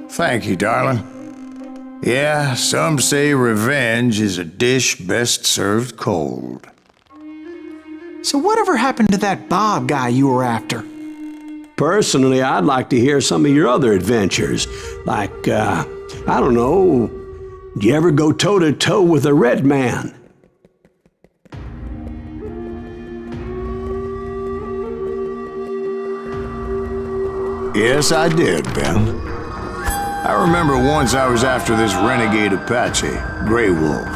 Thank you, darling. Yeah, some say revenge is a dish best served cold. So whatever happened to that Bob guy you were after? Personally, I'd like to hear some of your other adventures. Like, I don't know, did you ever go toe-to-toe with a red man? Yes, I did, Ben. I remember once I was after this renegade Apache, Grey Wolf.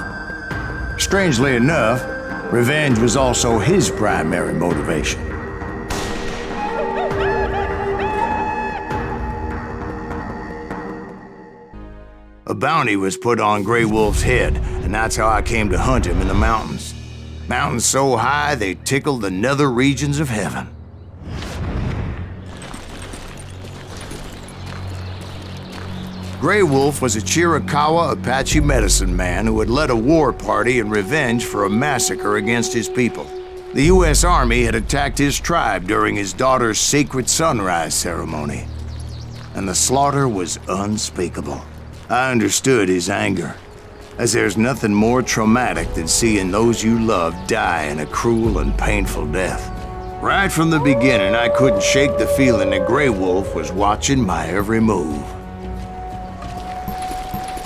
Strangely enough, revenge was also his primary motivation. A bounty was put on Grey Wolf's head, and that's how I came to hunt him in the mountains. Mountains so high they tickled the nether regions of heaven. Grey Wolf was a Chiricahua Apache medicine man who had led a war party in revenge for a massacre against his people. The U.S. Army had attacked his tribe during his daughter's sacred sunrise ceremony, and the slaughter was unspeakable. I understood his anger, as there's nothing more traumatic than seeing those you love die in a cruel and painful death. Right from the beginning, I couldn't shake the feeling that Grey Wolf was watching my every move.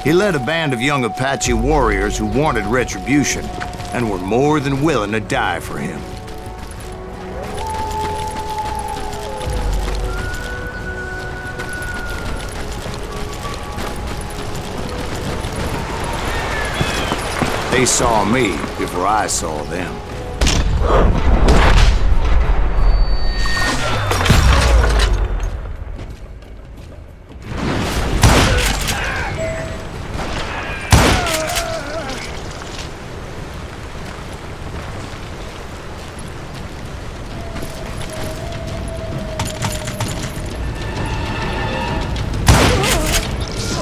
He led a band of young Apache warriors who wanted retribution and were more than willing to die for him. They saw me before I saw them.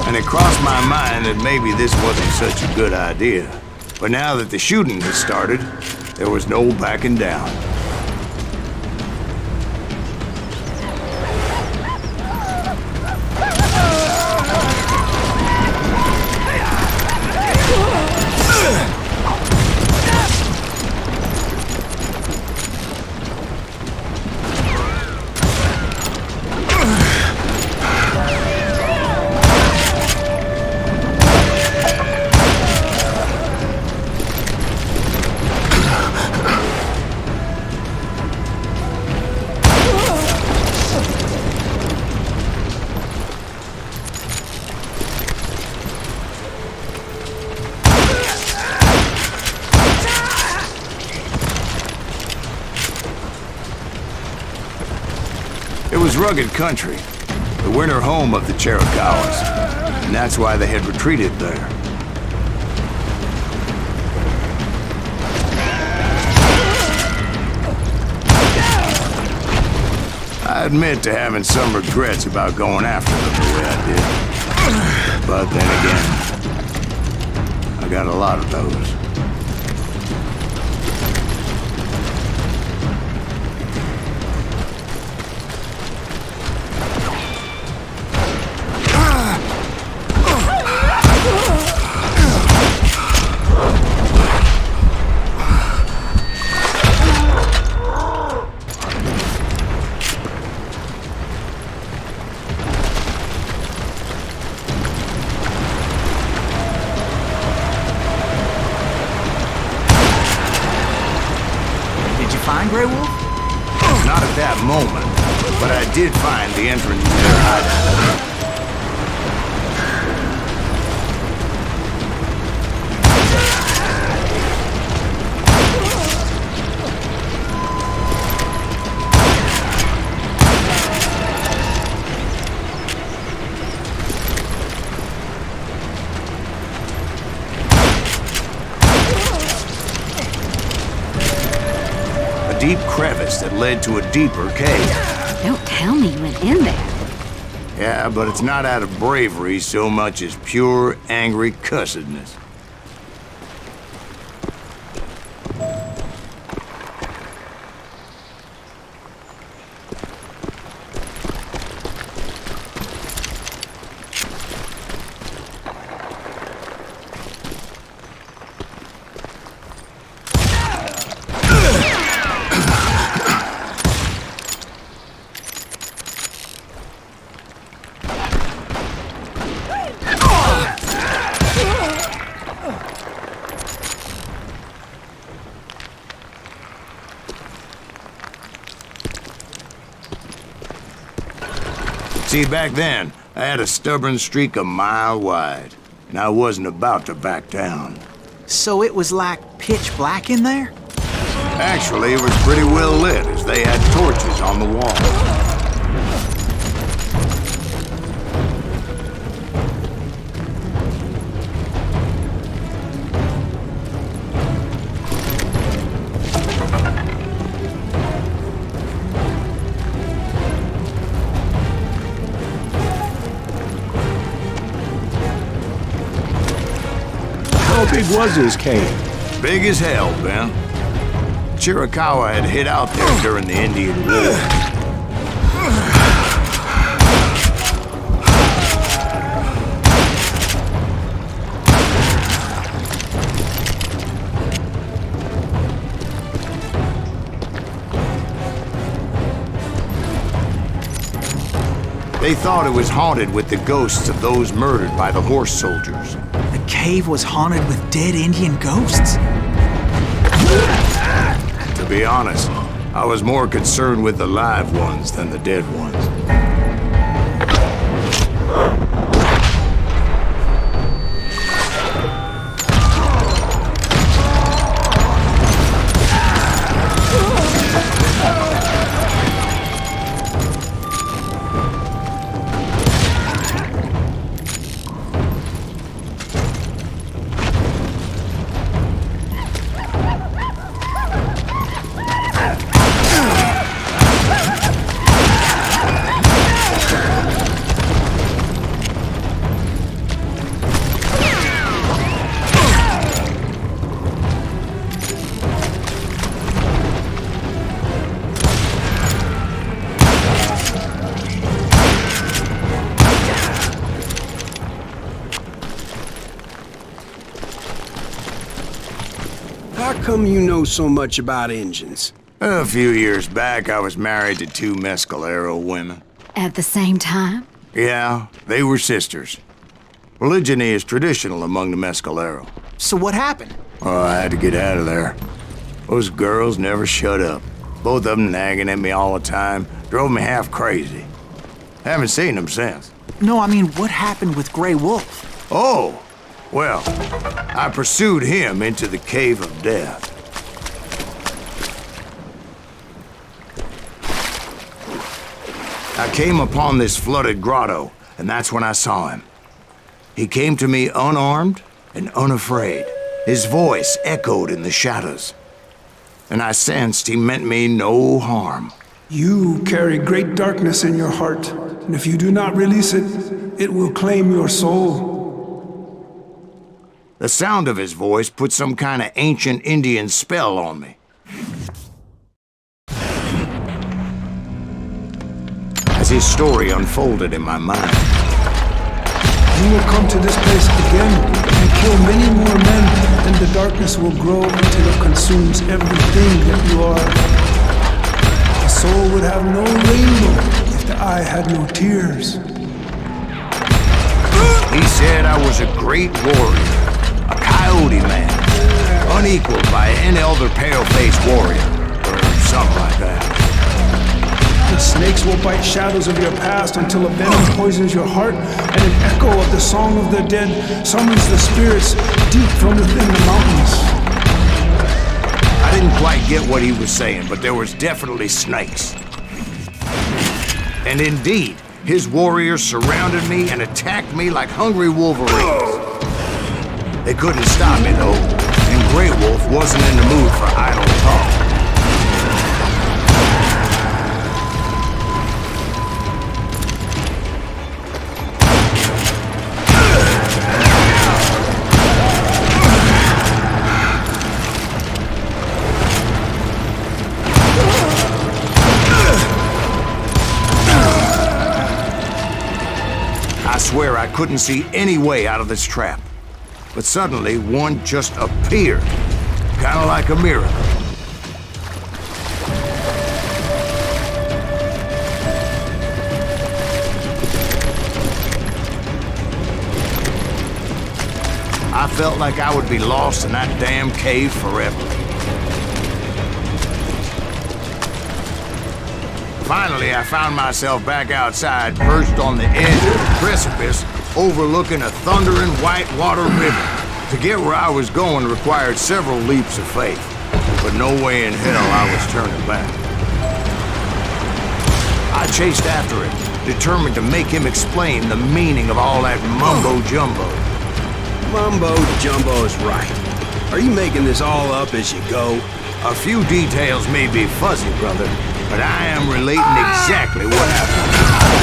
And it crossed my mind that maybe this wasn't such a good idea. But now that the shooting had started, there was no backing down. It was rugged country, the winter home of the Chiricahuas, and that's why they had retreated there. I admit to having some regrets about going after them the way I did. But then again, I got a lot of those. Find Grey Wolf? Not at that moment, but I did find the entrance to their hideout. Deep crevice that led to a deeper cave. Don't tell me you went in there. Yeah, but it's not out of bravery so much as pure, angry cussedness. See, back then, I had a stubborn streak a mile wide, and I wasn't about to back down. So it was like pitch black in there? Actually, it was pretty well lit, as they had torches on the wall. How big was this cave? Big as hell, Ben. Chiricahua had hid out there during the Indian War. They thought it was haunted with the ghosts of those murdered by the horse soldiers. The cave was haunted with dead Indian ghosts? To be honest, I was more concerned with the live ones than the dead ones. How come you know so much about engines? A few years back, I was married to 2 Mescalero women. At the same time? Yeah, they were sisters. Polygyny is traditional among the Mescalero. So what happened? Oh, I had to get out of there. Those girls never shut up. Both of them nagging at me all the time. Drove me half crazy. Haven't seen them since. No, I mean, what happened with Grey Wolf? Oh, well, I pursued him into the Cave of Death. I came upon this flooded grotto, and that's when I saw him. He came to me unarmed and unafraid. His voice echoed in the shadows, and I sensed he meant me no harm. You carry great darkness in your heart, and if you do not release it, it will claim your soul. The sound of his voice put some kind of ancient Indian spell on me. As his story unfolded in my mind, You will come to this place again and kill many more men, and the darkness will grow until it consumes everything that you are. The soul would have no rainbow if the eye had no tears. he said I was a great warrior, a coyote man, unequaled by any other pale-faced warrior, or something like that. The snakes will bite shadows of your past until a venom poisons your heart, and an echo of the song of the dead summons the spirits deep from within the mountains. I didn't quite get what he was saying, but there was definitely snakes. And indeed, his warriors surrounded me and attacked me like hungry wolverines. They couldn't stop me, though, and Grey Wolf wasn't in the mood for idle talk. I swear I couldn't see any way out of this trap. But suddenly, one just appeared. Kind of like a miracle. I felt like I would be lost in that damn cave forever. Finally, I found myself back outside, perched on the edge of a precipice, overlooking a thundering whitewater river. To get where I was going required several leaps of faith, but no way in hell I was turning back. I chased after him, determined to make him explain the meaning of all that mumbo-jumbo. Mumbo-jumbo is right. Are you making this all up as you go? A few details may be fuzzy, brother, but I am relating exactly what happened.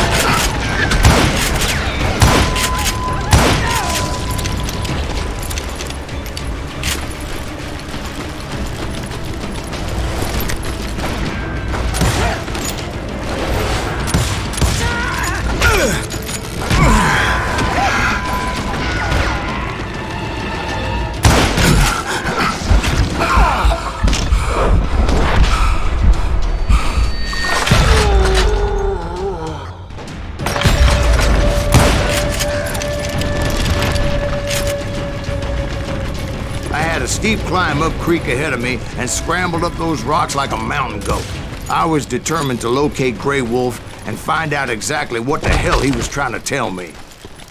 A steep climb up creek ahead of me and scrambled up those rocks like a mountain goat. I was determined to locate Grey Wolf and find out exactly what the hell he was trying to tell me.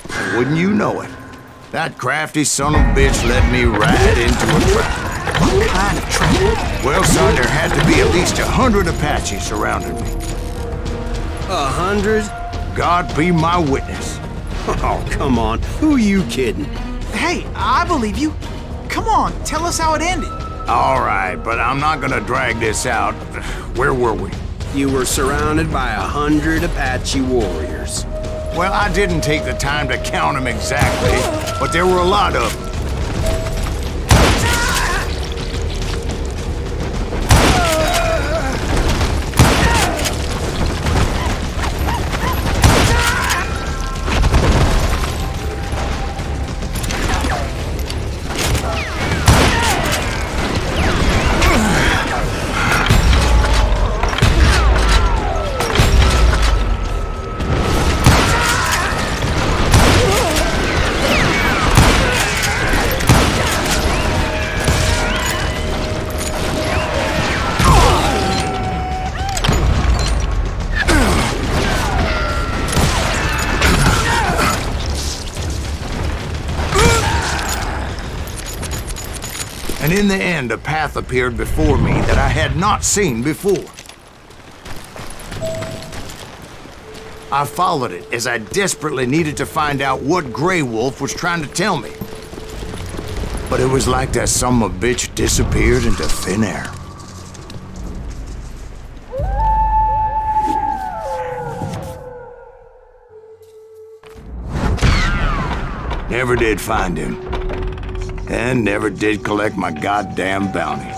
And wouldn't you know it, that crafty son of a bitch led me right into a trap. What kind of trap? Well, son, there had to be at least 100 Apaches surrounding me. 100? God be my witness. Oh, come on. Who are you kidding? Hey, I believe you. Come on, tell us how it ended. All right, but I'm not gonna drag this out. Where were we? You were surrounded by 100 Apache warriors. Well, I didn't take the time to count them exactly, but there were a lot of them. And in the end, a path appeared before me that I had not seen before. I followed it as I desperately needed to find out what Grey Wolf was trying to tell me. But it was like that son of a bitch disappeared into thin air. Never did find him. And never did collect my goddamn bounty.